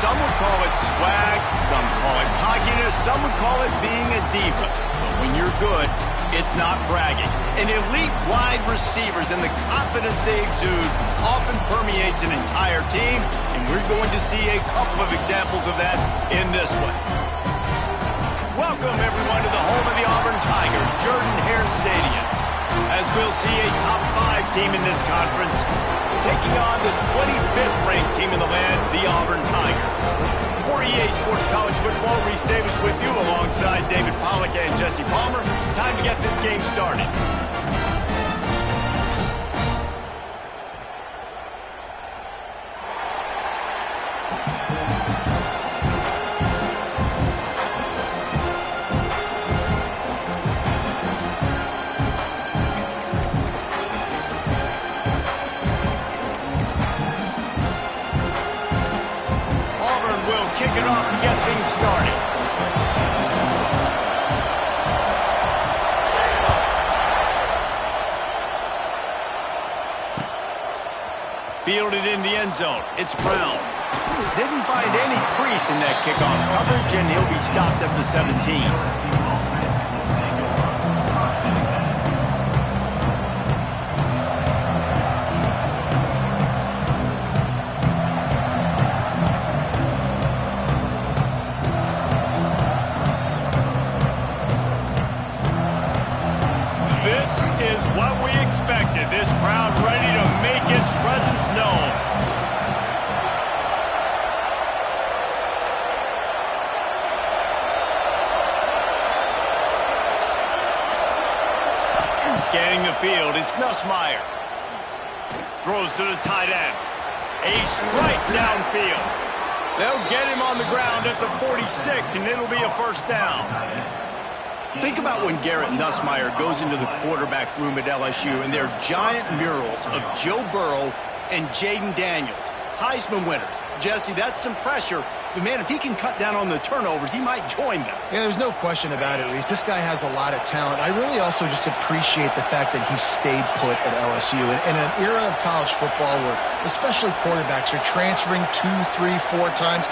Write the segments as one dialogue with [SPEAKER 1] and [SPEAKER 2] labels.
[SPEAKER 1] Some would call it swag, some call it cockiness, some would call it being a diva. But when you're good, it's not bragging. And elite wide receivers and the confidence they exude often permeates an entire team, and we're going to see a couple of examples of that in this one. Welcome, everyone, to the home of the Auburn Tigers, Jordan-Hare Stadium, as we'll see a top 5 team in this conference taking on the 25th ranked team in the land, the Auburn Tigers. For EA Sports College Football, Reese Davis with you alongside David Pollack and Jesse Palmer. Time to get this game started. Kick it off to get things started. Fielded in the end zone. It's Brown. Didn't find any crease in that kickoff coverage, and he'll be stopped at the 17. This is what we expected. This crowd ready to make its presence known. Scanning the field, it's Nussmeier. Throws to the tight end. A strike downfield. They'll get him on the ground at the 46, and it'll be a first down. Think about when Garrett Nussmeier goes into the quarterback room at LSU and there are giant murals of Joe Burrow and Jaden Daniels, Heisman winners. Jesse, that's some pressure. But, man, if he can cut down on the turnovers, he might join them.
[SPEAKER 2] Yeah, there's no question about it, Reese. This guy has a lot of talent. I really also just appreciate the fact that he stayed put at LSU. In an era of college football where especially quarterbacks are transferring 2, 3, 4 times,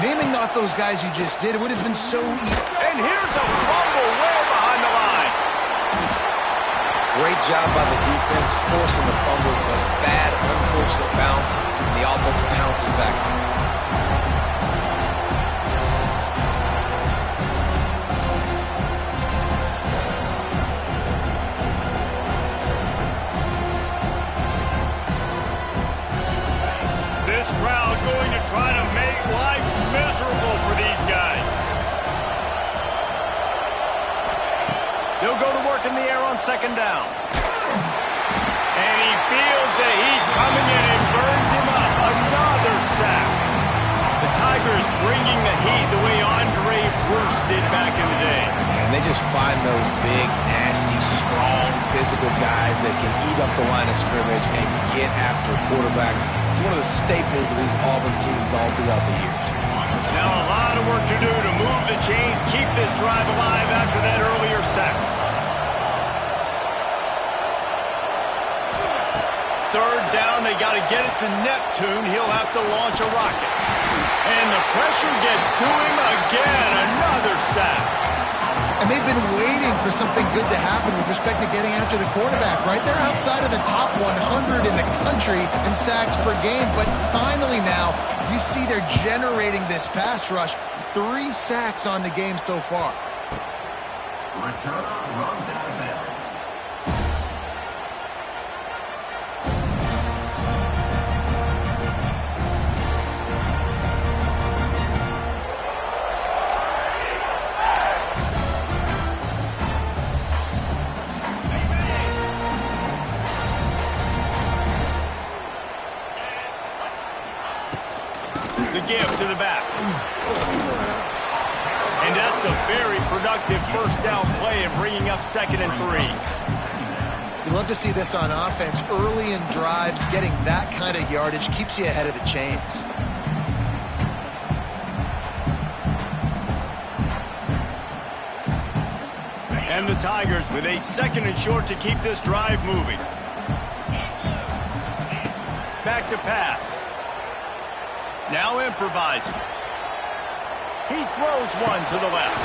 [SPEAKER 2] naming off those guys you just did, it would have been so easy.
[SPEAKER 1] And here's a fumble way behind the line.
[SPEAKER 3] Great job by the defense forcing the fumble, but a bad, unfortunate bounce, and the offense pounces back on it.
[SPEAKER 1] This crowd going to try to make life miserable for these guys. They'll go to work in the air on second down. And he feels the heat coming in and burns him up. Another sack. The Tigers bringing the heat the way Andre Bruce did back in the day.
[SPEAKER 3] And they just find those big, nasty, strong, physical guys that can eat up the line of scrimmage and get after quarterbacks. It's one of the staples of these Auburn teams all throughout the years.
[SPEAKER 1] Now a lot of work to do to move the chains, keep this drive alive after that earlier sack. Third down, they got to get it to Neptune. He'll have to launch a rocket. And the pressure gets to him again. Another sack.
[SPEAKER 2] And they've been waiting for something good to happen with respect to getting after the quarterback, right? They're outside of the top 100 in the country in sacks per game. But finally now, you see they're generating this pass rush. 3 sacks on the game so far.
[SPEAKER 1] The give to the back. And that's a very productive first down play and bringing up 2nd and 3.
[SPEAKER 2] You love to see this on offense. Early in drives, getting that kind of yardage keeps you ahead of the chains.
[SPEAKER 1] And the Tigers with a 2nd and short to keep this drive moving. Back to pass. Now improvising. He throws one to the left.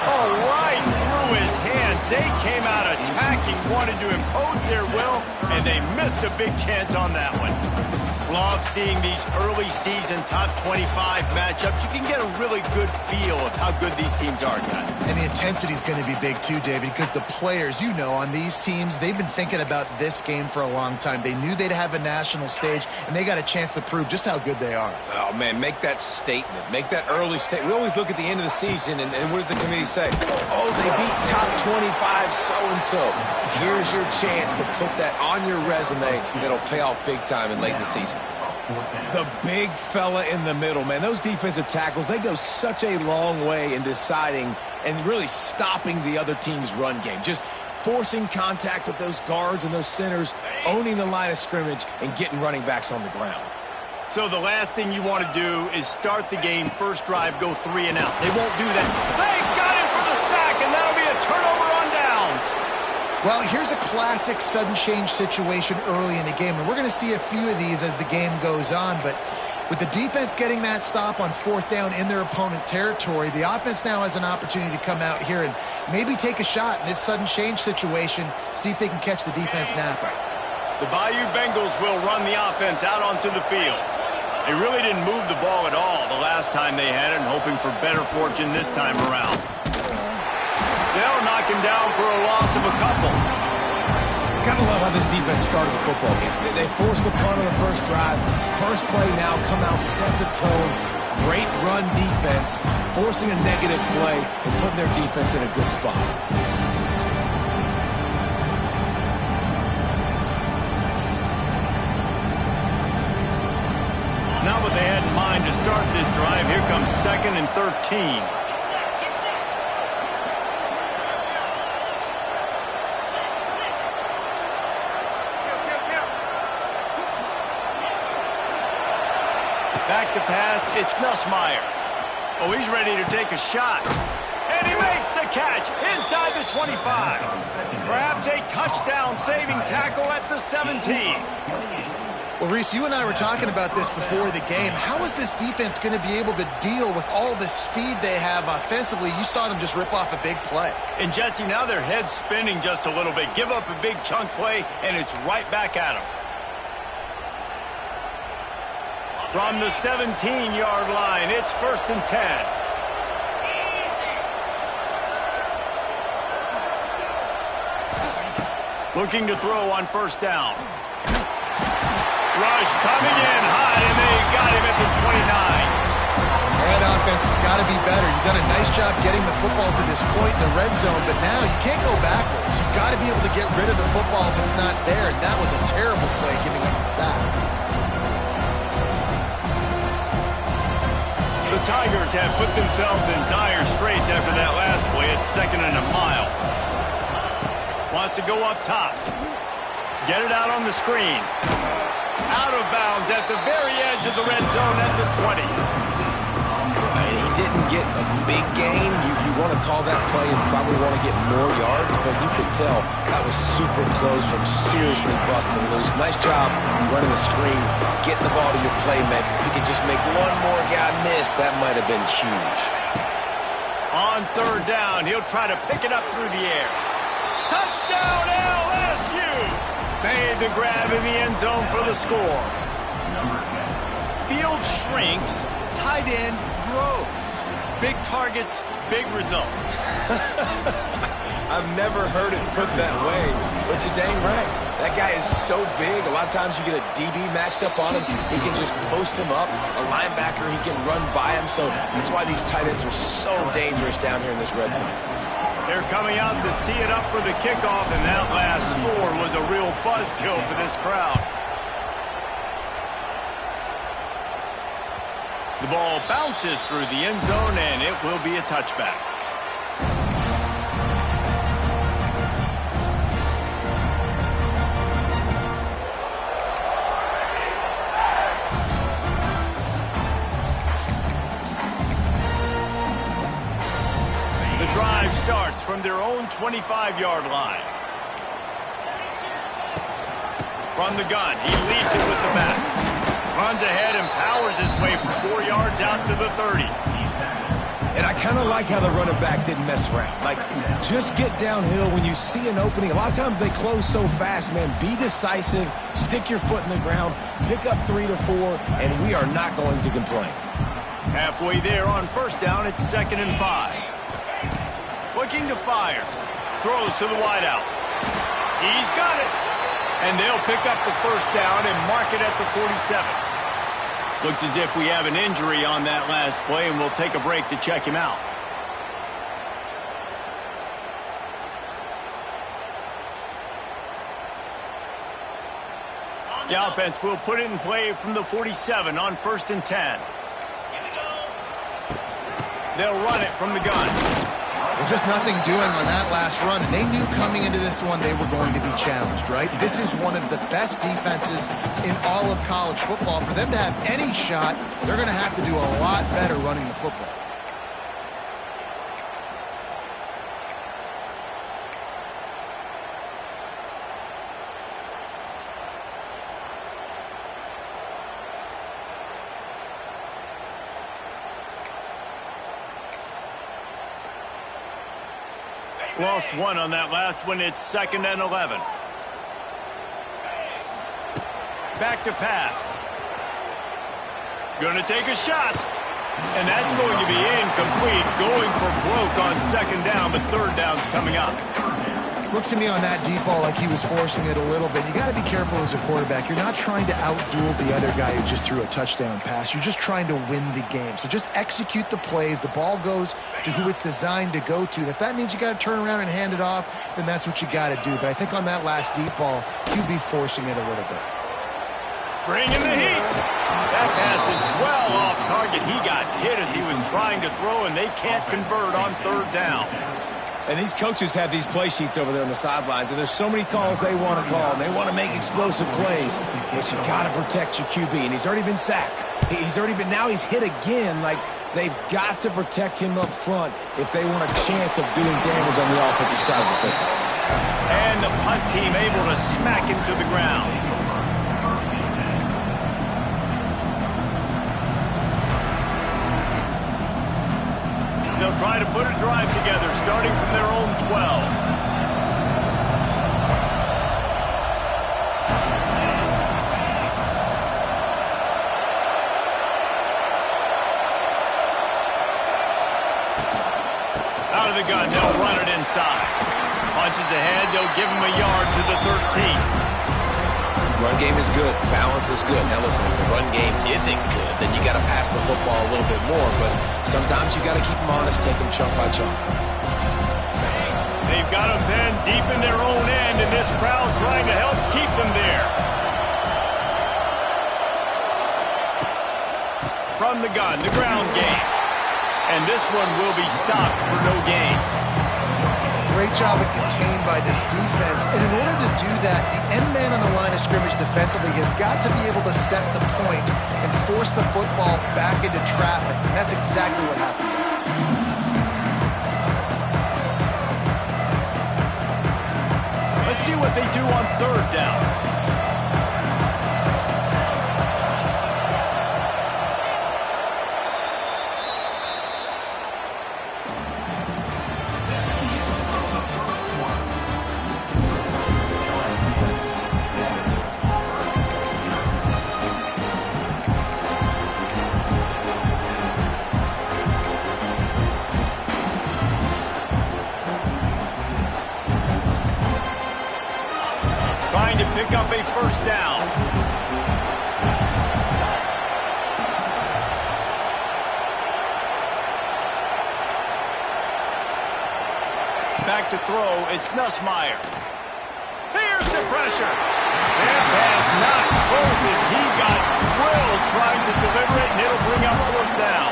[SPEAKER 1] Oh, right through his hands. They came out attacking, wanted to impose their will, and they missed a big chance on that one. Love seeing these early season top 25 matchups. You can get a really good feel of how good these teams are, guys.
[SPEAKER 2] And the intensity is going to be big too, David, because the players, you know, on these teams, they've been thinking about this game for a long time. They knew they'd have a national stage, and they got a chance to prove just how good they are.
[SPEAKER 3] Oh, man, make that statement. Make that early statement. We always look at the end of the season, and what does the committee say? Oh, they beat top 25 so-and-so. Here's your chance to put that on your resume that'll pay off big time in late in the season. The big fella in the middle, man. Those defensive tackles, they go such a long way in deciding and really stopping the other team's run game. Just forcing contact with those guards and those centers, owning the line of scrimmage, and getting running backs on the ground.
[SPEAKER 1] So the last thing you want to do is start the game, first drive, go 3 and out. They won't do that. They got him for the sack, and that'll be a turnover on downs.
[SPEAKER 2] Well, here's a classic sudden change situation early in the game, and we're going to see a few of these as the game goes on, but with the defense getting that stop on 4th down in their opponent territory, the offense now has an opportunity to come out here and maybe take a shot in this sudden change situation, see if they can catch the defense napping.
[SPEAKER 1] The Bayou Bengals will run the offense out onto the field. They really didn't move the ball at all the last time they had it, and hoping for better fortune this time around. They'll knock him down for a loss of a couple.
[SPEAKER 3] Gotta love how this defense started the football game. They forced the punt on the first drive. First play now, come out, set the tone. Great run defense, forcing a negative play and putting their defense in a good spot.
[SPEAKER 1] Not what they had in mind to start this drive. Here comes 2nd and 13. Back to pass, it's Nussmeier. Oh, he's ready to take a shot. And he makes the catch inside the 25. Perhaps a touchdown-saving tackle at the 17.
[SPEAKER 2] Well, Reese, you and I were talking about this before the game. How is this defense going to be able to deal with all the speed they have offensively? You saw them just rip off a big play.
[SPEAKER 1] And, Jesse, now their head's spinning just a little bit. Give up a big chunk play, and it's right back at them. From the 17-yard line, it's 1st and 10. Looking to throw on 1st down. Rush coming in high, and they got him at the 29.
[SPEAKER 2] That offense has got to be better. You've done a nice job getting the football to this point in the red zone, but now you can't go backwards. You've got to be able to get rid of the football if it's not there, and that was a terrible play giving up the sack.
[SPEAKER 1] The Tigers have put themselves in dire straits after that last play. It's 2nd and a mile. Wants to go up top. Get it out on the screen. Out of bounds at the very edge of the red zone at the 20.
[SPEAKER 3] And he didn't get a big gain. You want to call that play and probably want to get more yards, but you could tell that was super close from seriously busting loose. Nice job running the screen, getting the ball to your playmaker. If he could just make one more guy miss, that might have been huge.
[SPEAKER 1] On 3rd down, he'll try to pick it up through the air. Touchdown, LSU! Made the grab in the end zone for the score. Field shrinks, tight end grows. Big targets, big results.
[SPEAKER 3] I've never heard it put that way, but you're dang right. That guy is so big. A lot of times you get a DB matched up on him. He can just post him up. A linebacker, he can run by him. So that's why these tight ends are so dangerous down here in this red zone.
[SPEAKER 1] They're coming out to tee it up for the kickoff, and that last score was a real buzzkill for this crowd. The ball bounces through the end zone, and it will be a touchback. The drive starts from their own 25-yard line. From the gun, he leads it with the back. Runs ahead and powers his way for 4 yards out to the 30.
[SPEAKER 3] And I kind of like how the running back didn't mess around. Like, just get downhill when you see an opening. A lot of times they close so fast, man. Be decisive, stick your foot in the ground, pick up 3 to 4, and we are not going to complain.
[SPEAKER 1] Halfway there on first down, it's 2nd and 5. Looking to fire. Throws to the wideout. He's got it. And they'll pick up the first down and mark it at the 47. Looks as if we have an injury on that last play, and we'll take a break to check him out. The offense will put it in play from the 47 on 1st and 10. They'll run it from the gun.
[SPEAKER 2] Well, just nothing doing on that last run. And they knew coming into this one they were going to be challenged, right? This is one of the best defenses in all of college football. For them to have any shot, they're going to have to do a lot better running the football.
[SPEAKER 1] Lost one on that last one. It's 2nd and 11. Back to pass. Gonna take a shot. And that's going to be incomplete. Going for broke on 2nd down, but 3rd down's coming up.
[SPEAKER 2] Looks to me on that deep ball like he was forcing it a little bit. You got to be careful as a quarterback. You're not trying to outduel the other guy who just threw a touchdown pass. You're just trying to win the game. So just execute the plays. The ball goes to who it's designed to go to. And if that means you got to turn around and hand it off, then that's what you got to do. But I think on that last deep ball, QB forcing it a little bit.
[SPEAKER 1] Bringing the heat. That pass is well off target. He got hit as he was trying to throw, and they can't convert on 3rd down.
[SPEAKER 3] And these coaches have these play sheets over there on the sidelines, and there's so many calls they want to call, and they want to make explosive plays, but you got to protect your QB, and he's already been sacked. Now he's hit again. Like, they've got to protect him up front if they want a chance of doing damage on the offensive side of the football.
[SPEAKER 1] And the punt team able to smack him to the ground. They'll try to put a drive together, starting from their own 12. Out of the gun, they'll run it inside. Punches ahead, they'll give him a yard to the 13.
[SPEAKER 3] Run game is good. Balance is good. Now listen, if the run game isn't good, then you got to pass the football a little bit more. But sometimes you got to keep them honest, take them chunk by chunk.
[SPEAKER 1] They've got them then deep in their own end, and this crowd trying to help keep them there. From the gun, the ground game. And this one will be stopped for no gain.
[SPEAKER 2] Great job of contained by this defense. And in order to do that, the end man on the line of scrimmage defensively has got to be able to set the point and force the football back into traffic. And that's exactly what happened.
[SPEAKER 1] Let's see what they do on 3rd down. Trying to pick up a first down. Back to throw, it's Nussmeier. Here's the pressure. That pass not close as he got drilled trying to deliver it, and it'll bring up 4th down.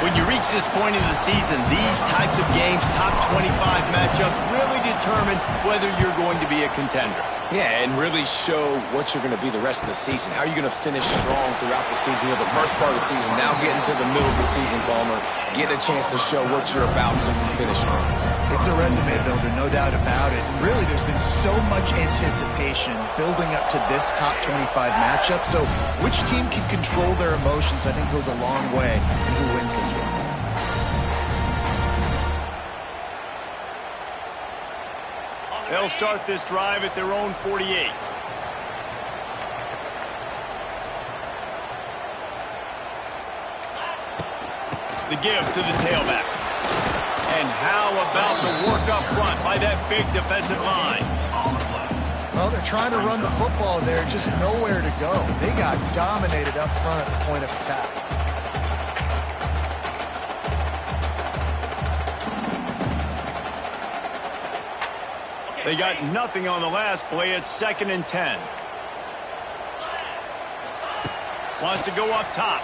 [SPEAKER 1] When you reach this point in the season, these types of games, top 25 matchups, really determine whether you're going to be a contender.
[SPEAKER 3] Yeah, and really show what you're going to be the rest of the season. How are you going to finish strong throughout the season? You know, the first part of the season, now getting to the middle of the season, Palmer, get a chance to show what you're about so you can finish strong.
[SPEAKER 2] It's a resume builder, no doubt about it. And really, there's been so much anticipation building up to this top 25 matchup. So which team can control their emotions, I think, goes a long way in who wins this one.
[SPEAKER 1] They'll start this drive at their own 48. The give to the tailback. And how about the work up front by that big defensive line?
[SPEAKER 2] Well, they're trying to run the football there, just nowhere to go. They got dominated up front at the point of attack.
[SPEAKER 1] They got nothing on the last play. It's 2nd and 10. Wants to go up top.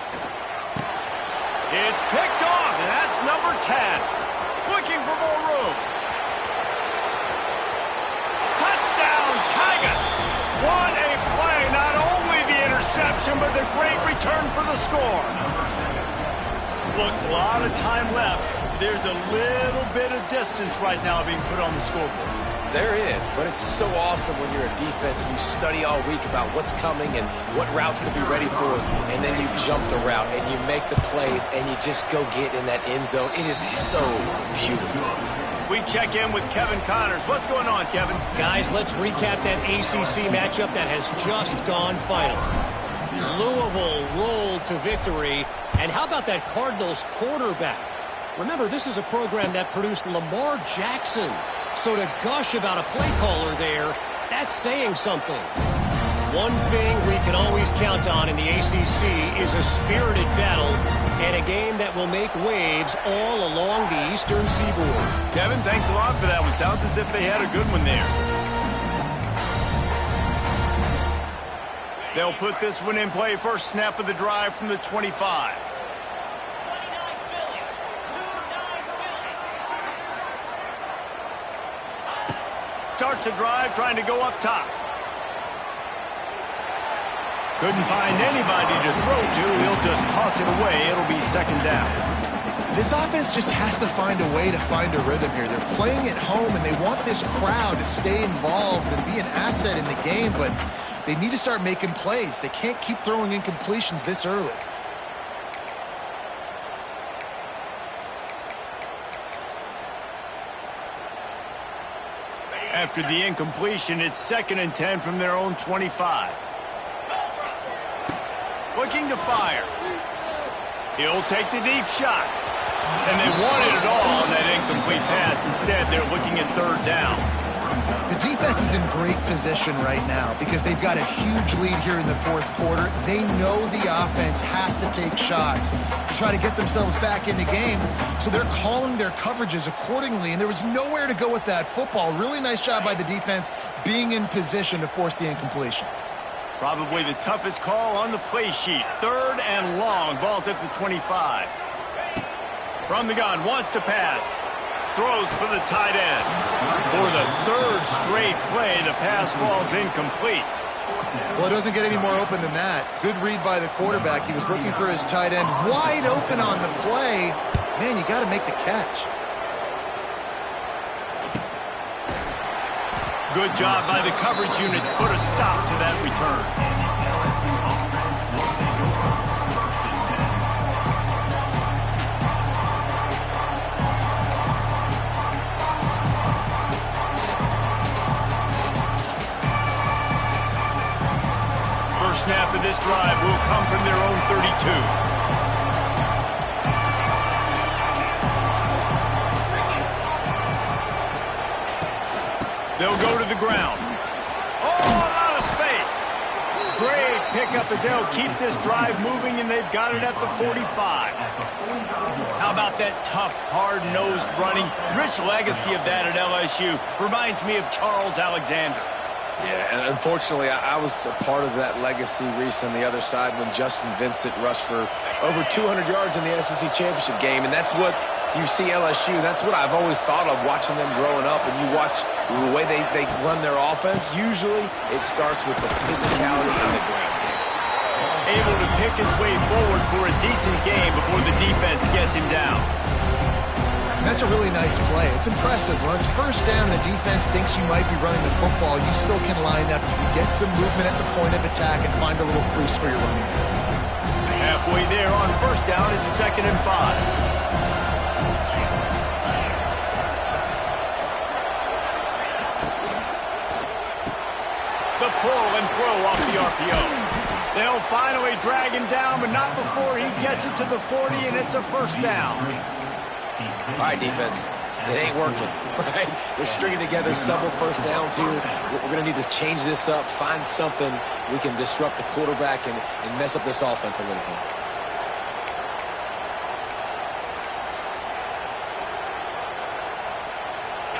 [SPEAKER 1] It's picked off, and that's number 10. Looking for more room. Touchdown, Tigers! What a play. Not only the interception, but the great return for the score. Look, a lot of time left. There's a little bit of distance right now being put on the scoreboard.
[SPEAKER 3] There is, but it's so awesome when you're a defense and you study all week about what's coming and what routes to be ready for, and then you jump the route and you make the plays and you just go get in that end zone. It is so beautiful.
[SPEAKER 1] We check in with Kevin Connors. What's going on, Kevin?
[SPEAKER 4] Guys, let's recap that ACC matchup that has just gone final. Louisville rolled to victory, and how about that Cardinals quarterback? Remember, this is a program that produced Lamar Jackson. So to gush about a play caller there, that's saying something. One thing we can always count on in the ACC is a spirited battle and a game that will make waves all along the Eastern Seaboard.
[SPEAKER 1] Kevin, thanks a lot for that one. Sounds as if they had a good one there. They'll put this one in play. First snap of the drive from the 25. Starts a drive trying to go up top. Couldn't find anybody to throw to. He'll just toss it away. It'll be 2nd down.
[SPEAKER 2] This offense just has to find a way to find a rhythm here. They're playing at home, and they want this crowd to stay involved and be an asset in the game, but they need to start making plays. They can't keep throwing incompletions this early.
[SPEAKER 1] After the incompletion, it's 2nd and 10 from their own 25. Looking to fire. He'll take the deep shot. And they wanted it all on that incomplete pass. Instead, they're looking at 3rd down.
[SPEAKER 2] The defense is in great position right now because they've got a huge lead here in the 4th quarter. They know the offense has to take shots to try to get themselves back in the game, so they're calling their coverages accordingly, and there was nowhere to go with that football. Really nice job by the defense being in position to force the incompletion.
[SPEAKER 1] Probably the toughest call on the play sheet. 3rd and long. Ball's at the 25. From the gun, wants to pass. Throws for the tight end. For the 3rd straight play, the pass falls incomplete.
[SPEAKER 2] Well, it doesn't get any more open than that. Good read by the quarterback. He was looking for his tight end. Wide open on the play. Man, you got to make the catch.
[SPEAKER 1] Good job by the coverage unit to put a stop to that return. First snap of this drive will come from their own 32. They'll go to the ground. Oh, a lot of space. Great pickup as they'll keep this drive moving, and they've got it at the 45. How about that tough, hard-nosed running? Rich legacy of that at LSU. Reminds me of Charles Alexander.
[SPEAKER 3] Yeah, and unfortunately, I was a part of that legacy, Reese, on the other side when Justin Vincent rushed for over 200 yards in the SEC championship game, and that's what you see LSU. That's what I've always thought of watching them growing up, and you watch the way they run their offense. Usually, it starts with the physicality in the ground game.
[SPEAKER 1] Able to pick his way forward for a decent game before the defense gets him down.
[SPEAKER 2] That's a really nice play. It's impressive. When it's first down, the defense thinks you might be running the football. You still can line up, get some movement at the point of attack, and find a little crease for your running back.
[SPEAKER 1] Halfway there on first down, it's 2nd and 5. The pull and throw off the RPO. They'll finally drag him down, but not before he gets it to the 40, and it's a first down.
[SPEAKER 3] All right, defense. It ain't working, right? They're stringing together several first downs here. We're going to need to change this up, find something we can disrupt the quarterback and mess up this offense a little bit.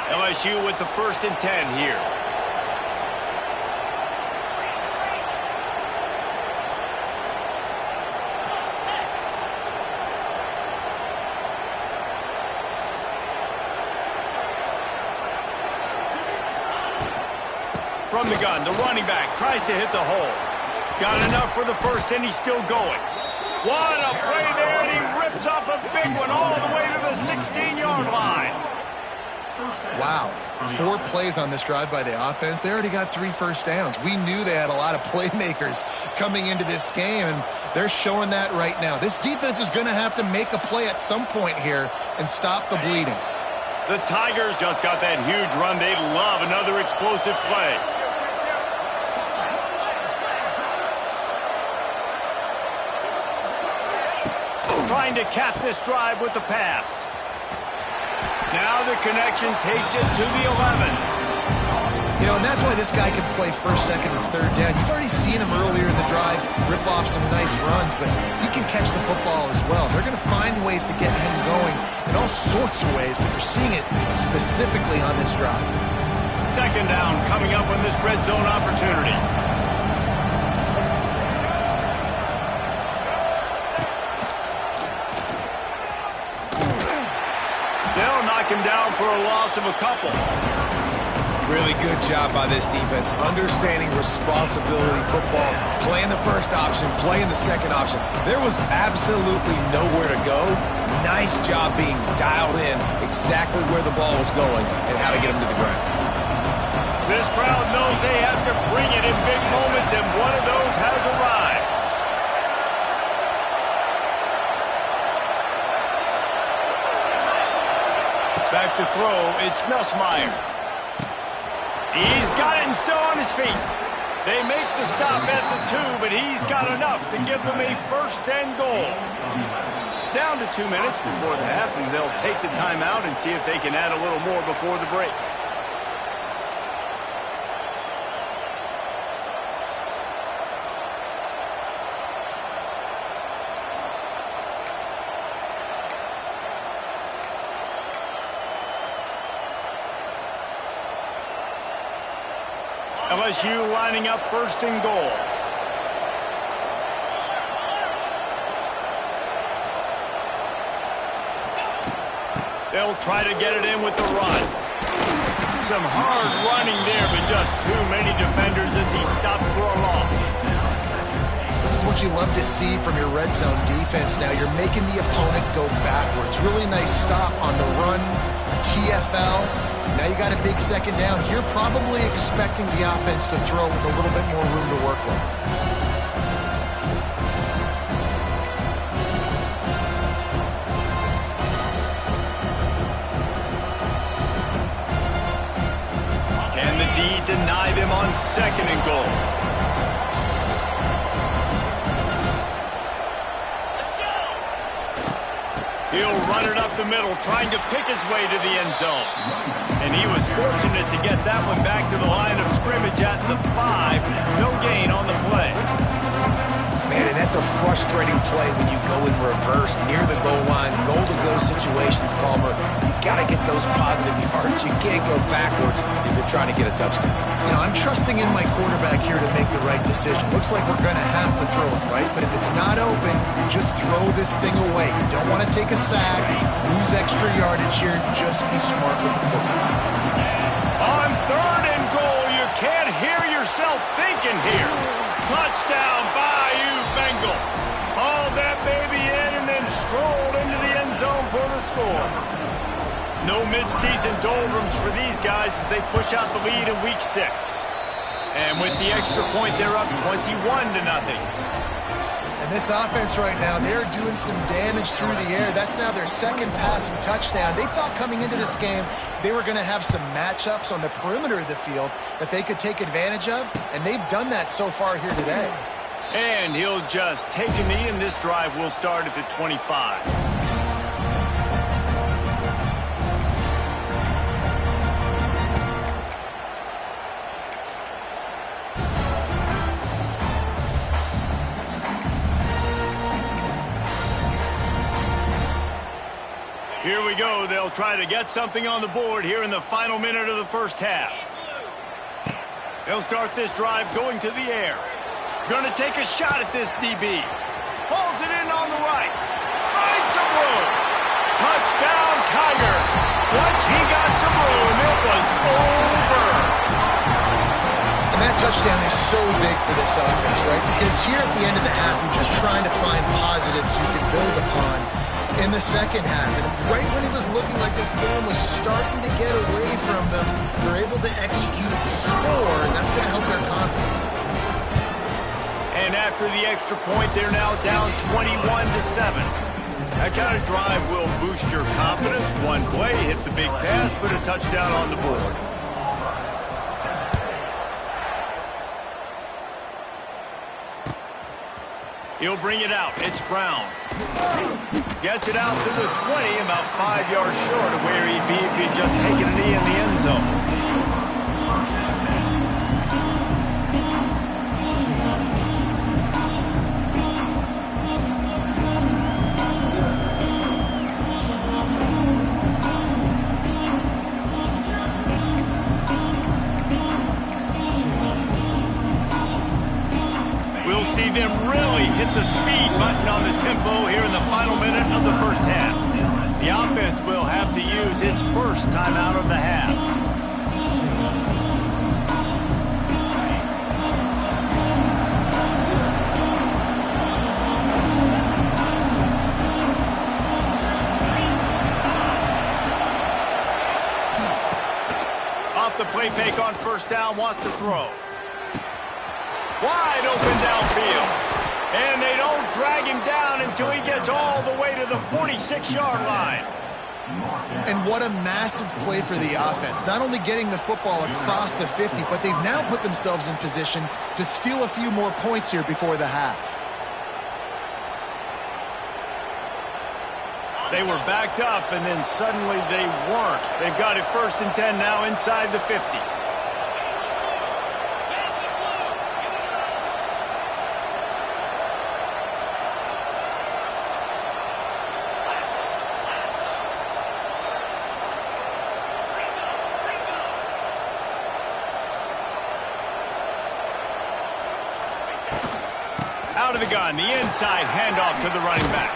[SPEAKER 1] LSU with the 1st and 10 here. From the gun, the running back tries to hit the hole. Got enough for the first, and he's still going. What a play there, and he rips off a big one all the way to the 16-yard line.
[SPEAKER 2] Wow. 4 plays on this drive by the offense. They already got 3 first downs. We knew they had a lot of playmakers coming into this game, and they're showing that right now. This defense is going to have to make a play at some point here and stop the bleeding.
[SPEAKER 1] The Tigers just got that huge run. They'd love another explosive play. Trying to cap this drive with the pass. Now the connection takes it to the 11.
[SPEAKER 2] You know, and that's why this guy can play first, second, and third down. You've already seen him earlier in the drive rip off some nice runs, but he can catch the football as well. They're going to find ways to get him going in all sorts of ways, but you're seeing it specifically on this drive.
[SPEAKER 1] 2nd down coming up on this red zone opportunity. They'll knock him down for a loss of a couple.
[SPEAKER 3] Really good job by this defense, understanding responsibility football, playing the first option, playing the second option. There was absolutely nowhere to go. Nice job being dialed in exactly where the ball was going and how to get him to the ground.
[SPEAKER 1] This crowd knows they have to bring it in big moments, and one of those has arrived. Back to throw, it's Nussmeier. He's got it and still on his feet. They make the stop at the 2, but he's got enough to give them a 1st and goal. Down to 2 minutes before the half, and they'll take the timeout and see if they can add a little more before the break. LSU lining up 1st and goal. They'll try to get it in with the run. Some hard running there, but just too many defenders as he stopped for a loss.
[SPEAKER 2] This is what you love to see from your red zone defense now. You're making the opponent go backwards. Really nice stop on the run, TFL. Now you got a big 2nd down. You're probably expecting the offense to throw with a little bit more room to work with.
[SPEAKER 1] Can the D deny them on 2nd and goal? He'll run it up the middle, trying to pick his way to the end zone. And he was fortunate to get that one back to the line of scrimmage at the 5. No gain on the play.
[SPEAKER 3] Man, and that's a frustrating play when you go in reverse near the goal line, goal-to-go situations, Palmer. You got to get those positive yards. You can't go backwards if you're trying to get a touchdown.
[SPEAKER 2] You know, I'm trusting in my quarterback here to make the right decision. Looks like we're going to have to throw it, right? But if it's not open, just throw this thing away. You don't want to take a sack, lose extra yardage here. Just be smart with the football.
[SPEAKER 1] On 3rd and goal, you can't hear yourself thinking here. Touchdown, Bayou Bengals. Hauled that baby in and then strolled into the end zone for the score. No mid-season doldrums for these guys as they push out the lead in Week 6. And with the extra point, they're up 21-0.
[SPEAKER 2] And this offense right now, they're doing some damage through the air. That's now their second passing touchdown. They thought coming into this game they were going to have some matchups on the perimeter of the field that they could take advantage of, and they've done that so far here today.
[SPEAKER 1] And he'll just take a knee, and this drive will start at the 25. Here we go. They'll try to get something on the board here in the final minute of the first half. They'll start this drive going to the air. Going to take a shot at this DB. Pulls it in on the right. Finds some room. Touchdown, Tiger. Once he got some room, it was over.
[SPEAKER 2] And that touchdown is so big for this offense, right? Because here at the end of the half, you're just trying to find positives you can build upon in the second half. And right when it was looking like this game was starting to get away from them, they're able to execute, score, and that's going to help their confidence.
[SPEAKER 1] And after the extra point, they're now down 21-7. That kind of drive will boost your confidence. One play, hit the big pass, put a touchdown on the board. He'll bring it out. It's Brown. Gets it out to the 20, about 5 yards short of where he'd be if he'd just taken a knee in the end zone. We'll see them really hit the speed button on the tempo here in the final minute of the first half. The offense will have to use its first timeout of the half. Off the play fake on first down, wants to throw. Wide open downfield. And they don't drag him down until he gets all the way to the 46-yard line.
[SPEAKER 2] And what a massive play for the offense. Not only getting the football across the 50, but they've now put themselves in position to steal a few more points here before the half.
[SPEAKER 1] They were backed up, and then suddenly they weren't. They've got it 1st and 10 now inside the 50. Out of the gun, the inside handoff to the running back.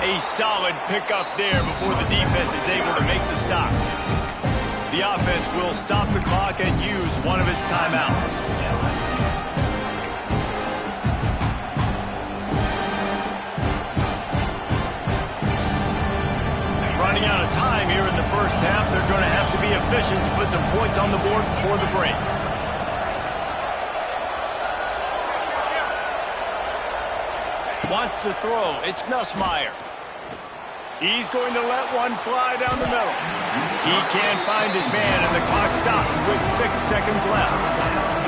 [SPEAKER 1] A solid pickup there before the defense is able to make the stop. The offense will stop the clock and use one of its timeouts. Running out of time here in the first half, they're going to have to be efficient to put some points on the board before the break. Wants to throw. It's Nussmeier. He's going to let one fly down the middle. He can't find his man, and the clock stops with 6 seconds left.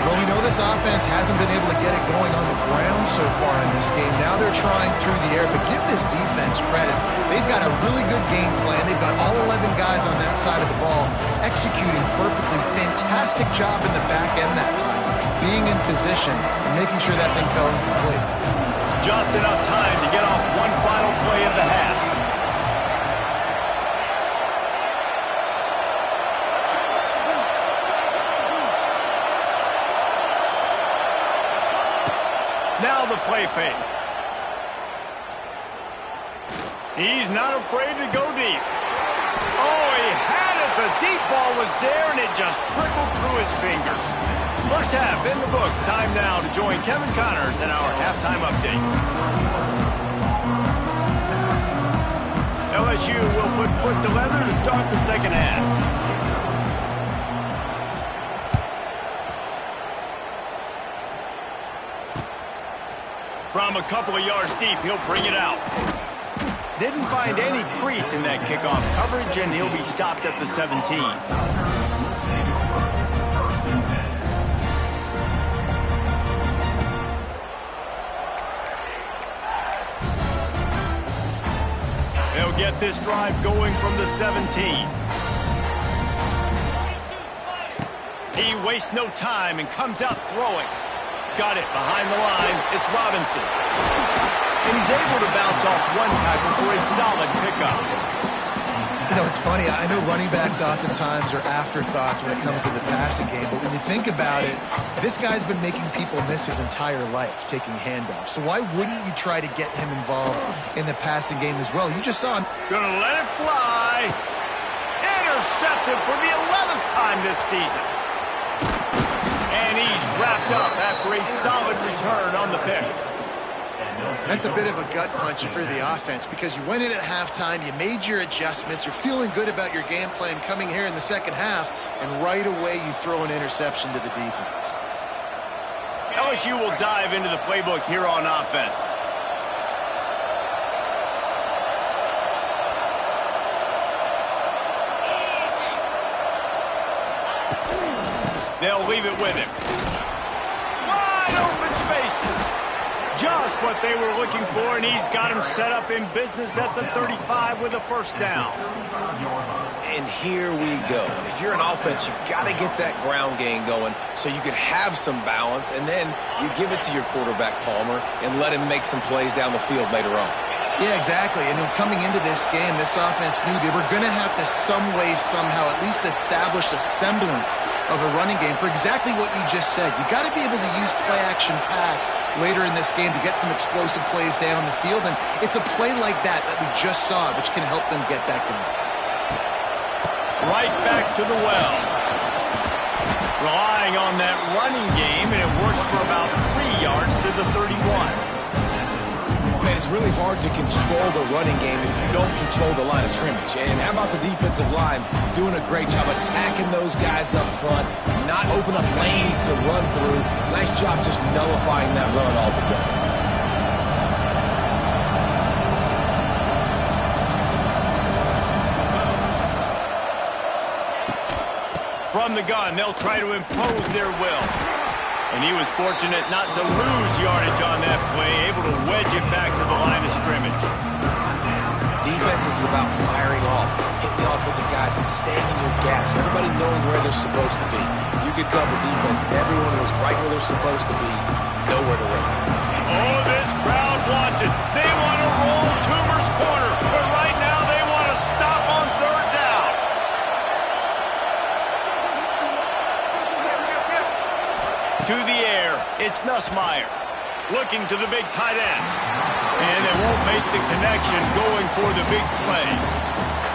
[SPEAKER 2] Well, we know this offense hasn't been able to get it going on the ground so far in this game. Now they're trying through the air, but give this defense credit. They've got a really good game plan. They've got all 11 guys on that side of the ball executing perfectly. Fantastic job in the back end that time, being in position and making sure that thing fell incomplete.
[SPEAKER 1] Just enough time to get off one final play of the half. Now the play fake. He's not afraid to go deep. Oh, he had it. The deep ball was there, and it just trickled through his fingers. First half in the books. Time now to join Kevin Connors in our halftime update. LSU will put foot to leather to start the second half. From a couple of yards deep, he'll bring it out. Didn't find any crease in that kickoff coverage, and he'll be stopped at the 17. They'll get this drive going from the 17. He wastes no time and comes out throwing. Got it behind the line. It's Robinson. And he's able to bounce off one tackle for a solid pickup.
[SPEAKER 2] You know, it's funny. I know running backs oftentimes are afterthoughts when it comes to the passing game, but when you think about it, this guy's been making people miss his entire life taking handoffs. So why wouldn't you try to get him involved in the passing game as well? You just saw him.
[SPEAKER 1] Gonna let it fly. Intercepted for the 11th time this season. And he's wrapped up after a solid return on the pick.
[SPEAKER 2] That's a bit of a gut punch for the offense because you went in at halftime, you made your adjustments, you're feeling good about your game plan coming here in the second half, and right away you throw an interception to the defense.
[SPEAKER 1] LSU will dive into the playbook here on offense. They'll leave it with him. Wide open spaces. Just what they were looking for, and he's got him set up in business at the 35 with a first down.
[SPEAKER 3] And here we go. If you're an offense, you got to get that ground game going so you can have some balance, and then you give it to your quarterback, Palmer, and let him make some plays down the field later on.
[SPEAKER 2] Yeah, exactly. And then coming into this game, this offense knew they were going to have to some way, somehow, at least establish a semblance of a running game for exactly what you just said. You got to be able to use play-action pass later in this game to get some explosive plays down the field. And it's a play like that we just saw, which can help them get that going.
[SPEAKER 1] Right back to the well. Relying on that running game, and it works for about 3 yards to the 31.
[SPEAKER 3] It's really hard to control the running game if you don't control the line of scrimmage. And how about the defensive line doing a great job attacking those guys up front, not open up lanes to run through. Nice job just nullifying that run altogether.
[SPEAKER 1] From the gun, they'll try to impose their will. And he was fortunate not to lose yardage on that play, able to wedge it back to the line of scrimmage.
[SPEAKER 3] Defense is about firing off, hitting the offensive guys and staying in your gaps, everybody knowing where they're supposed to be. You could tell the defense, everyone was right where they're supposed to be, nowhere to run.
[SPEAKER 1] Oh, this crowd wants it. They want to roll Toomer's corner, but right now they want to stop on third down. To the air, it's Nussmeier, looking to the big tight end. And they won't make the connection going for the big play.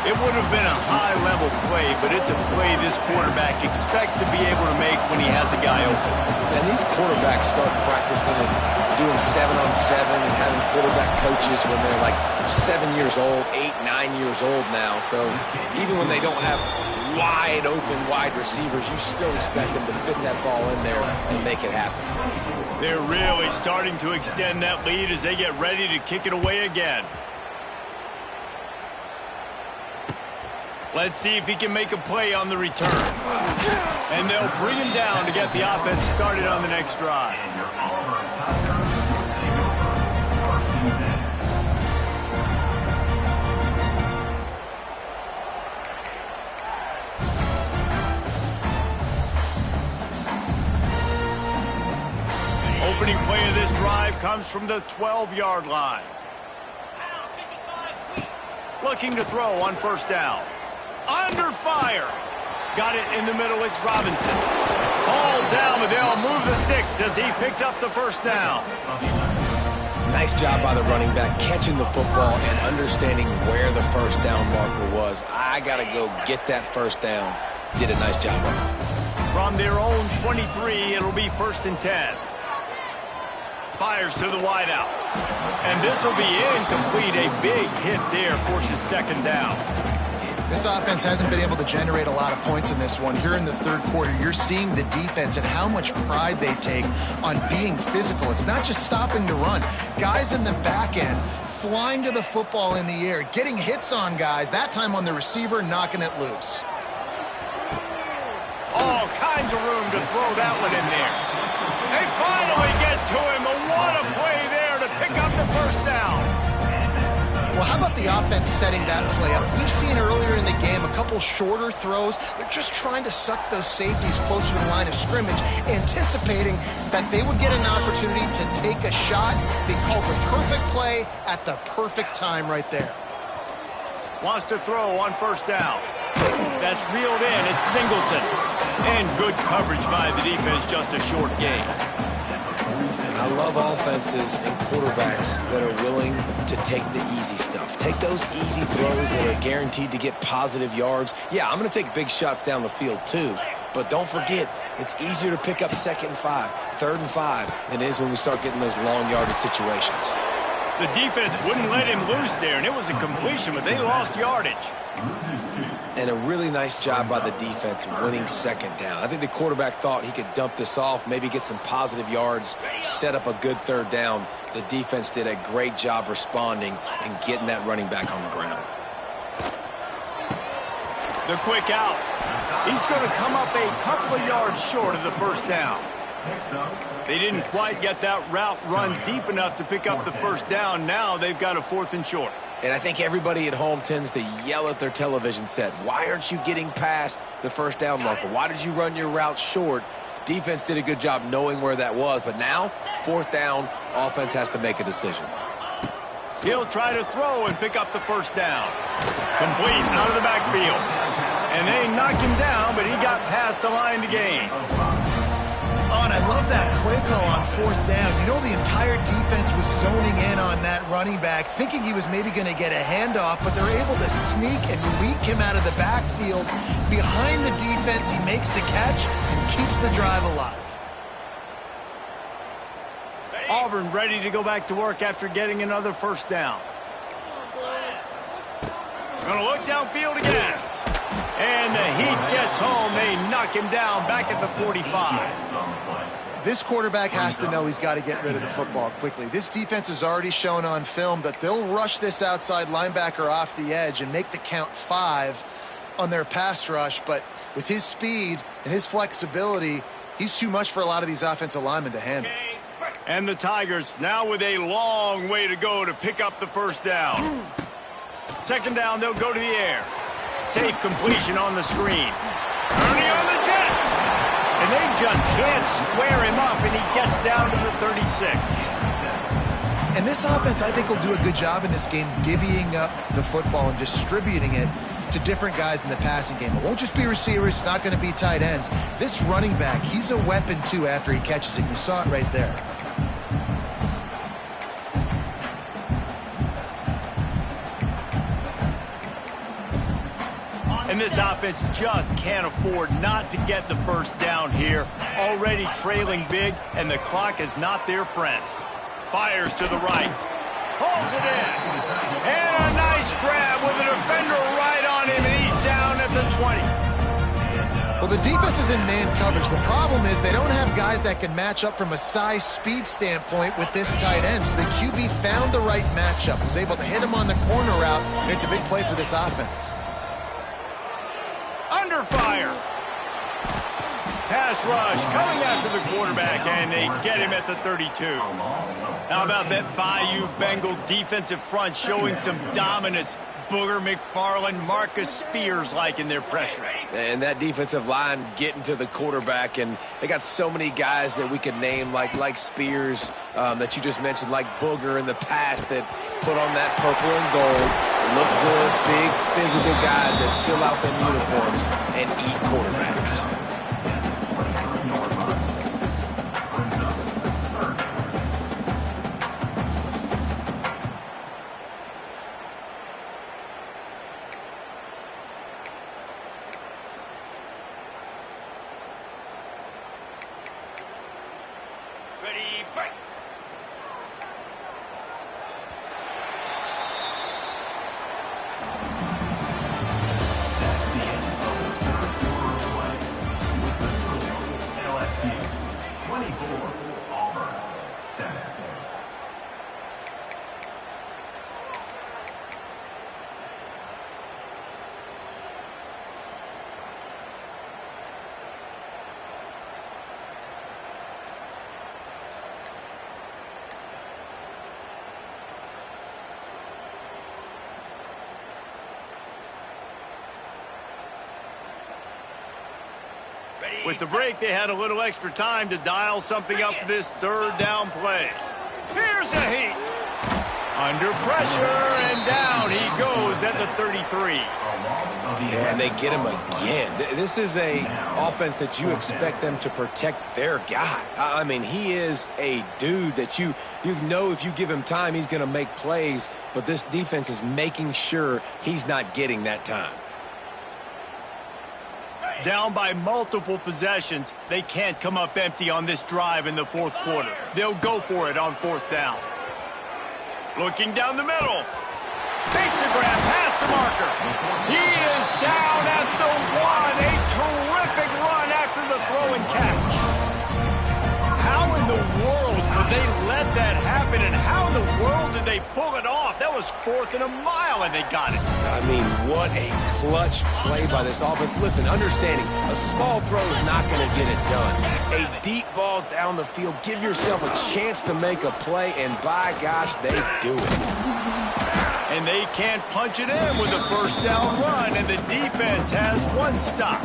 [SPEAKER 1] It would have been a high-level play, but it's a play this quarterback expects to be able to make when he has a guy open.
[SPEAKER 3] And these quarterbacks start practicing and doing 7-on-7 and having quarterback coaches when they're like 7 years old, 8, 9 years old now. So even when they don't have wide open wide receivers, you still expect them to fit that ball in there and make it happen.
[SPEAKER 1] They're really starting to extend that lead as they get ready to kick it away again. Let's see if he can make a play on the return. And they'll bring him down to get the offense started on the next drive. Opening play of this drive comes from the 12-yard line. Looking to throw on first down. Under fire. Got it in the middle. It's Robinson. Ball down, but they'll move the sticks as he picks up the first down.
[SPEAKER 3] Nice job by the running back catching the football and understanding where the first down marker was. I got to go get that first down. Did a nice job of it.
[SPEAKER 1] From their own 23, it'll be 1st and 10. Fires to the wideout. And this will be incomplete. A big hit there forces second down.
[SPEAKER 2] This offense hasn't been able to generate a lot of points in this one. Here in the third quarter, you're seeing the defense and how much pride they take on being physical. It's not just stopping the run. Guys in the back end flying to the football in the air, getting hits on guys, that time on the receiver, knocking it loose.
[SPEAKER 1] All kinds of room to throw that one in there. They finally get to him. What a play there to pick up the first down.
[SPEAKER 2] Well, how about the offense setting that play up? We've seen earlier in the game a couple shorter throws. They're just trying to suck those safeties closer to the line of scrimmage, anticipating that they would get an opportunity to take a shot. They called the perfect play at the perfect time right there.
[SPEAKER 1] Wants to throw on first down. That's reeled in. It's Singleton. And good coverage by the defense, just a short gain.
[SPEAKER 3] I love offenses and quarterbacks that are willing to take the easy stuff. Take those easy throws that are guaranteed to get positive yards. Yeah, I'm going to take big shots down the field too. But don't forget, it's easier to pick up 2nd and 5, 3rd and 5 than it is when we start getting those long yardage situations.
[SPEAKER 1] The defense wouldn't let him loose there, and it was a completion, but they lost yardage.
[SPEAKER 3] And a really nice job by the defense winning 2nd down. I think the quarterback thought he could dump this off, maybe get some positive yards, set up a good 3rd down. The defense did a great job responding and getting that running back on the ground.
[SPEAKER 1] The quick out. He's going to come up a couple of yards short of the first down. They didn't quite get that route run deep enough to pick up the first down. Now they've got a 4th and short.
[SPEAKER 3] And I think everybody at home tends to yell at their television set. Why aren't you getting past the first down marker? Why did you run your route short? Defense did a good job knowing where that was. But now, 4th down, offense has to make a decision.
[SPEAKER 1] He'll try to throw and pick up the first down. Complete out of the backfield. And they knocked him down, but he got past the line to gain.
[SPEAKER 2] Oh, and I love that play call on 4th down. You know, the entire defense was zoning in on that running back, thinking he was maybe going to get a handoff, but they're able to sneak and leak him out of the backfield. Behind the defense, he makes the catch and keeps the drive alive.
[SPEAKER 1] Auburn ready to go back to work after getting another first down. Gonna look downfield again. And the heat gets home. They knock him down back at the 45.
[SPEAKER 2] This quarterback has to know he's got to get rid of the football quickly. This defense has already shown on film that they'll rush this outside linebacker off the edge and make the count 5 on their pass rush. But with his speed and his flexibility, he's too much for a lot of these offensive linemen to handle.
[SPEAKER 1] And the Tigers now with a long way to go to pick up the first down. 2nd down, they'll go to the air. Safe completion on the screen. Ernie on the Jets. And they just can't square him up, and he gets down to the 36.
[SPEAKER 2] And this offense, I think, will do a good job in this game divvying up the football and distributing it to different guys in the passing game. It won't just be receivers. It's not going to be tight ends. This running back, he's a weapon, too, after he catches it. You saw it right there.
[SPEAKER 1] And this offense just can't afford not to get the first down here. Already trailing big, and the clock is not their friend. Fires to the right. Pulls it in. And a nice grab with a defender right on him, and he's down at the 20.
[SPEAKER 2] Well, the defense is in man coverage. The problem is they don't have guys that can match up from a size speed standpoint with this tight end. So the QB found the right matchup, was able to hit him on the corner route, and it's a big play for this offense.
[SPEAKER 1] Under fire. Pass rush coming after the quarterback, and they get him at the 32. How about that Bayou Bengal defensive front showing some dominance? Booger McFarland, Marcus Spears like in their pressure.
[SPEAKER 3] And that defensive line getting to the quarterback, and they got so many guys that we could name like Spears that you just mentioned, like Booger in the past, that put on that purple and gold, look good, big physical guys that fill out them uniforms and eat quarterbacks.
[SPEAKER 1] With the break, they had a little extra time to dial something up for this third down play. Here's a heat. Under pressure, and down he goes at the 33.
[SPEAKER 3] Yeah, and they get him again. This is a offense that you expect them to protect their guy. I mean, he is a dude that you know if you give him time, he's going to make plays, but this defense is making sure he's not getting that time.
[SPEAKER 1] Down by multiple possessions, they can't come up empty on this drive in the fourth quarter. They'll go for it on fourth down. Looking down the middle. Makes a grab past the marker. He is down at the 1. A terrific run after the throw and catch. How in the world could they let that happen, and how in the world did they pull it off? That was 4th and a mile, and they got it.
[SPEAKER 3] I mean, what a clutch play by this offense. Listen, understanding a small throw is not going to get it done. A deep ball down the field, give yourself a chance to make a play, and by gosh, they do it.
[SPEAKER 1] And they can't punch it in with a first down run, and the defense has one stop.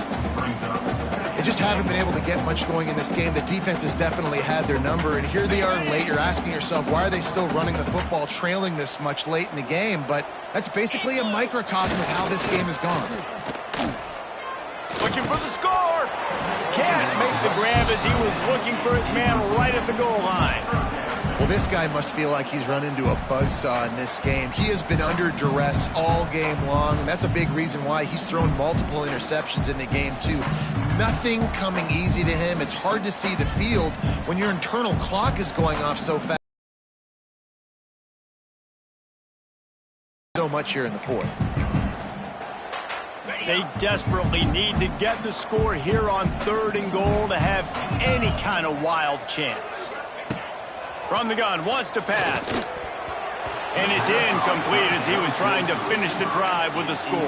[SPEAKER 2] They just haven't been able to get much going in this game. The defense has definitely had their number, and here they are late. You're asking yourself, why are they still running the football, trailing this much late in the game? But that's basically a microcosm of how this game has gone.
[SPEAKER 1] Looking for the score. Can't make the grab as he was looking for his man right at the goal line.
[SPEAKER 2] Well, this guy must feel like he's run into a buzzsaw in this game. He has been under duress all game long, and that's a big reason why he's thrown multiple interceptions in the game, too. Nothing coming easy to him. It's hard to see the field when your internal clock is going off so fast. So much here in the fourth.
[SPEAKER 1] They desperately need to get the score here on 3rd and goal to have any kind of wild chance. From the gun, wants to pass. And it's incomplete as he was trying to finish the drive with a score.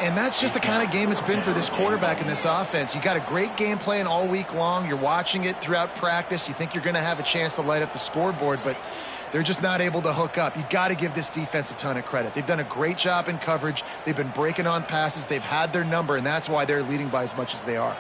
[SPEAKER 2] And that's just the kind of game it's been for this quarterback in this offense. You got a great game plan all week long. You're watching it throughout practice. You think you're going to have a chance to light up the scoreboard, but they're just not able to hook up. You got to give this defense a ton of credit. They've done a great job in coverage. They've been breaking on passes. They've had their number, and that's why they're leading by as much as they are.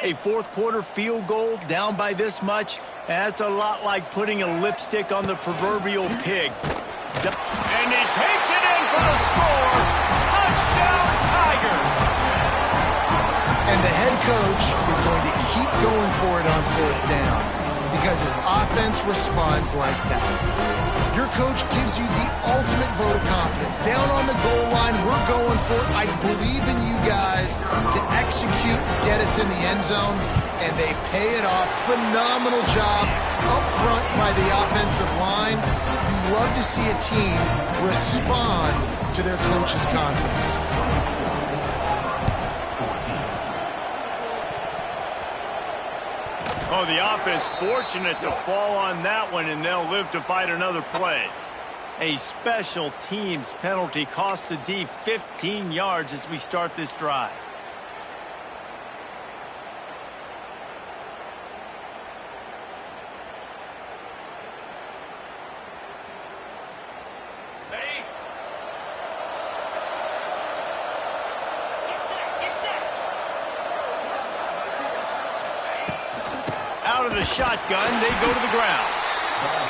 [SPEAKER 1] A fourth quarter field goal down by this much, that's a lot like putting a lipstick on the proverbial pig. And he takes it in for the score. Touchdown, Tigers!
[SPEAKER 2] And the head coach is going to keep going for it on fourth down because his offense responds like that. Your coach gives you the ultimate vote of confidence. Down on the goal line, we're going for it. I believe in you guys to execute, get us in the end zone, and they pay it off. Phenomenal job up front by the offensive line. You love to see a team respond to their coach's confidence.
[SPEAKER 1] Oh, the offense fortunate to fall on that one, and they'll live to fight another play. A special teams penalty cost the D 15 yards as we start this drive. Out of the shotgun, they go to the ground.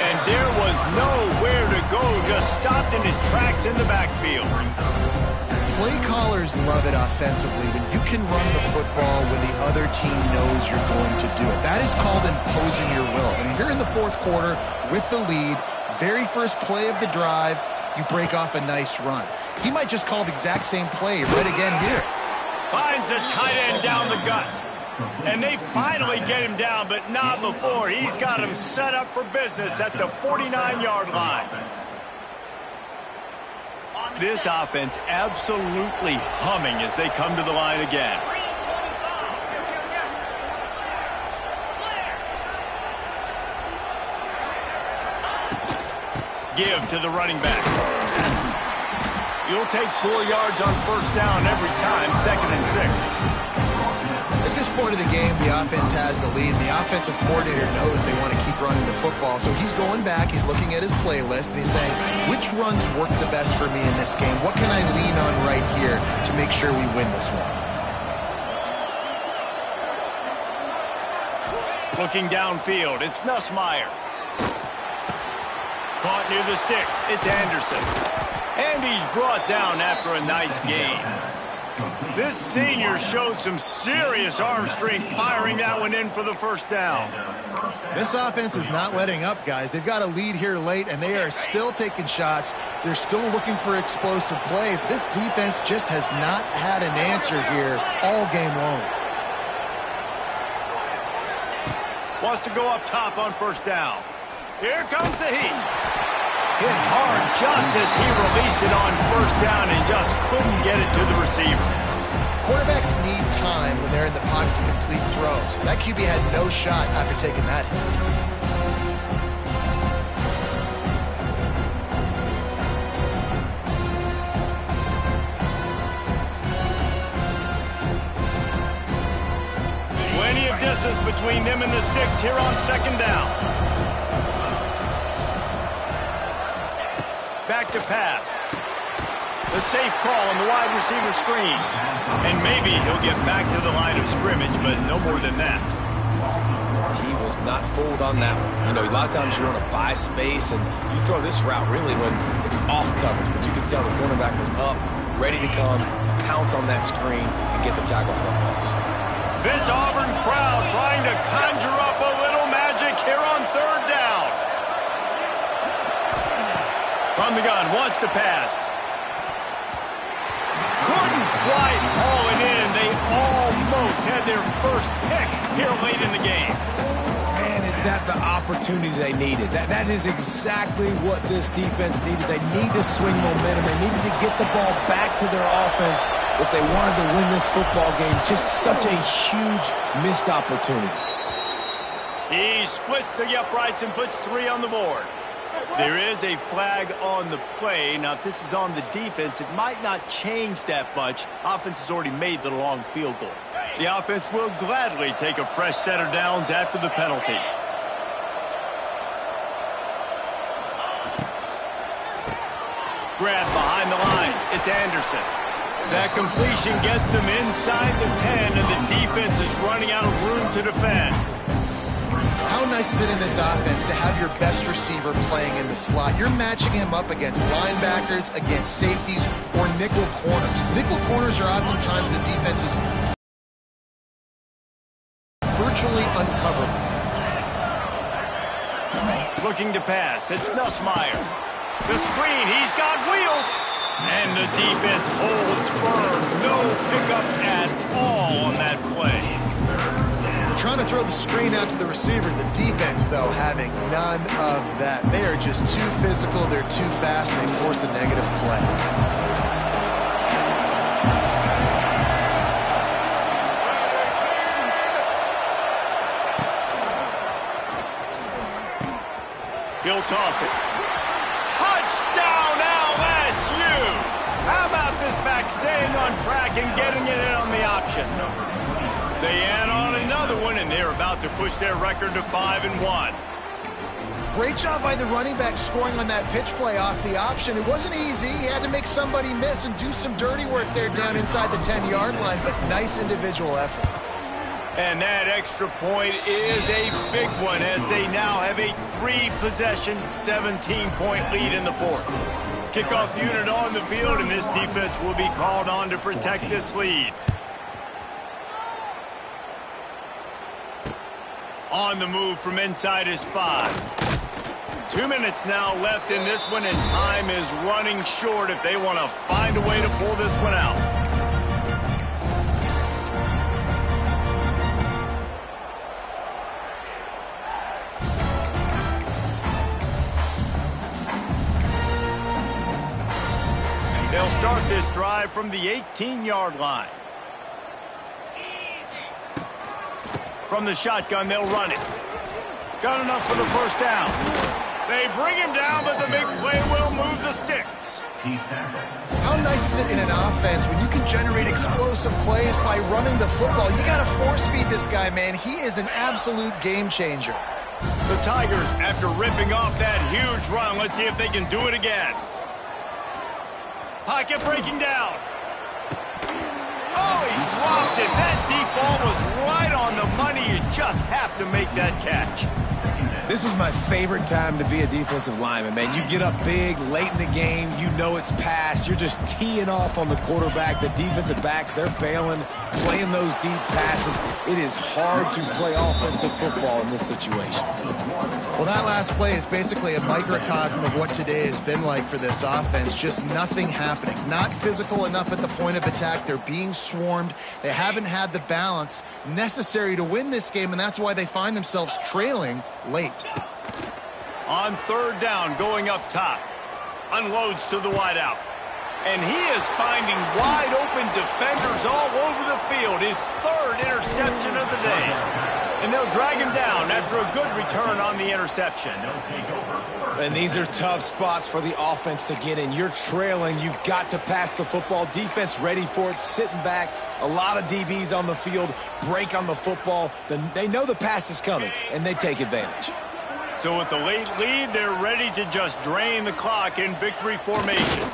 [SPEAKER 1] And there was nowhere to go, just stopped in his tracks in the backfield.
[SPEAKER 2] Play callers love it offensively when you can run the football when the other team knows you're going to do it. That is called imposing your will. And here in the fourth quarter with the lead, very first play of the drive, you break off a nice run. He might just call the exact same play right again here.
[SPEAKER 1] Finds a tight end down the gut. And they finally get him down, but not before. He's got him set up for business at the 49-yard line. This offense absolutely humming as they come to the line again. Give to the running back. You'll take 4 yards on first down every time, 2nd and 6.
[SPEAKER 2] At this point of the game, the offense has the lead, and the offensive coordinator knows they want to keep running the football. So he's going back, he's looking at his playlist, and he's saying, which runs work the best for me in this game? What can I lean on right here to make sure we win this one?
[SPEAKER 1] Looking downfield, it's Nussmeier. Caught near the sticks, it's Anderson. And he's brought down after a nice gain. This senior showed some serious arm strength firing that one in for the first down.
[SPEAKER 2] This offense is not letting up, guys. They've got a lead here late, and they are still taking shots. They're still looking for explosive plays. This defense just has not had an answer here all game long.
[SPEAKER 1] Wants to go up top on first down. Here comes the heat. Hit hard just as he released it on first down and just couldn't get it to the receiver.
[SPEAKER 2] Quarterbacks need time when they're in the pocket to complete throws. That QB had no shot after taking that hit.
[SPEAKER 1] Plenty of distance between them and the sticks here on second down. Back to pass. The safe call on the wide receiver screen. And maybe he'll get back to the line of scrimmage, but no more than that.
[SPEAKER 3] He was not fooled on that one. You know, a lot of times you want to buy space, and you throw this route really when it's off coverage. But you can tell the cornerback was up, ready to come, pounce on that screen, and get the tackle for a loss.
[SPEAKER 1] This Auburn crowd trying to conjure up a little magic here on third down. From the gun, wants to pass. Couldn't quite haul it in. They almost had their first pick here late in the game.
[SPEAKER 3] Man, is that the opportunity they needed? That is exactly what this defense needed. They need to swing momentum. They needed to get the ball back to their offense if they wanted to win this football game. Just such a huge missed opportunity.
[SPEAKER 1] He splits the uprights and puts 3 on the board. There is a flag on the play. Now, if this is on the defense, it might not change that much. Offense has already made the long field goal. The offense will gladly take a fresh set of downs after the penalty. Grab behind the line. It's Anderson. That completion gets them inside the 10, and the defense is running out of room to defend.
[SPEAKER 2] How nice is it in this offense to have your best receiver playing in the slot? You're matching him up against linebackers, against safeties, or nickel corners. Nickel corners are oftentimes the defense's virtually uncoverable.
[SPEAKER 1] Looking to pass. It's Nussmeier. The screen. He's got wheels. And the defense holds firm. No pickup at all on that play.
[SPEAKER 2] Trying to throw the screen out to the receiver. The defense, though, having none of that. They are just too physical, they're too fast, and they force a negative play.
[SPEAKER 1] He'll toss it. Touchdown, LSU! How about this back staying on track and getting it in on the option? They add on another one, and they're about to push their record to 5-1.
[SPEAKER 2] Great job by the running back scoring on that pitch play off the option. It wasn't easy. He had to make somebody miss and do some dirty work there down inside the 10-yard line, but nice individual effort.
[SPEAKER 1] And that extra point is a big one as they now have a 3-possession, 17-point lead in the fourth. Kickoff unit on the field, and this defense will be called on to protect this lead. On the move from inside is 5. 2 minutes now left in this one, and time is running short if they want to find a way to pull this one out. They'll start this drive from the 18-yard line. From the shotgun, they'll run it. Got enough for the first down. They bring him down, but the big play will move the sticks.
[SPEAKER 2] How nice is it in an offense when you can generate explosive plays by running the football? You got to force feed this guy, man. He is an absolute game changer.
[SPEAKER 1] The Tigers, after ripping off that huge run, let's see if they can do it again. Pocket breaking down. Oh, he dropped it. That deep ball was right on the money. You just have to make that catch.
[SPEAKER 3] This was my favorite time to be a defensive lineman, man. You get up big, late in the game, you know it's past. You're just teeing off on the quarterback. The defensive backs, they're bailing, playing those deep passes. It is hard to play offensive football in this situation.
[SPEAKER 2] Well, that last play is basically a microcosm of what today has been like for this offense. Just nothing happening. Not physical enough at the point of attack. They're being swarmed. They haven't had the balance necessary to win this game, and that's why they find themselves trailing late.
[SPEAKER 1] On third down, going up top. Unloads to the wideout. And he is finding wide open defenders all over the field. His third interception of the day. And they'll drag him down after a good return on the interception.
[SPEAKER 3] And these are tough spots for the offense to get in. You're trailing. You've got to pass the football. Defense ready for it, sitting back. A lot of DBs on the field, break on the football. They know the pass is coming, and they take advantage.
[SPEAKER 1] So with the late lead, they're ready to just drain the clock in victory formation.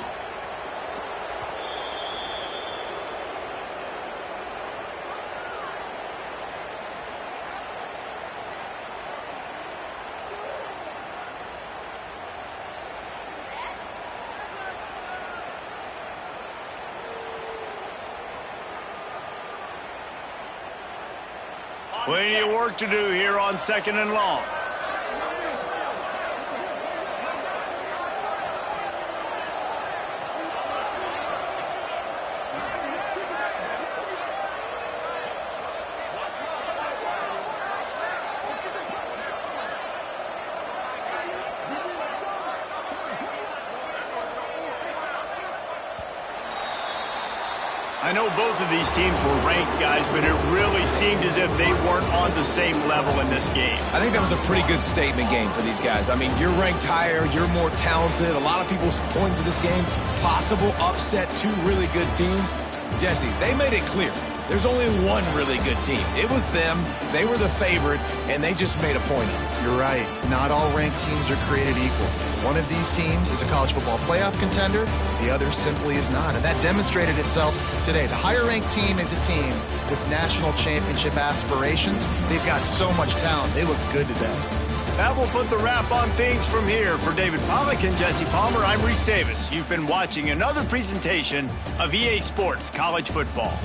[SPEAKER 1] Plenty of work to do here on 2nd and long. I know both of these teams were ranked, guys, but it really seemed as if they weren't on the same level in this game.
[SPEAKER 3] I think that was a pretty good statement game for these guys. I mean, you're ranked higher, you're more talented. A lot of people point to this game, possible upset, two really good teams. Jesse, they made it clear. There's only one really good team. It was them. They were the favorite, and they just made a point of it.
[SPEAKER 2] You're right. Not all ranked teams are created equal. One of these teams is a college football playoff contender. The other simply is not. And that demonstrated itself today. The higher-ranked team is a team with national championship aspirations. They've got so much talent. They look good today.
[SPEAKER 1] That will put the wrap on things from here. For David Pollack and Jesse Palmer, I'm Reese Davis. You've been watching another presentation of EA Sports College Football.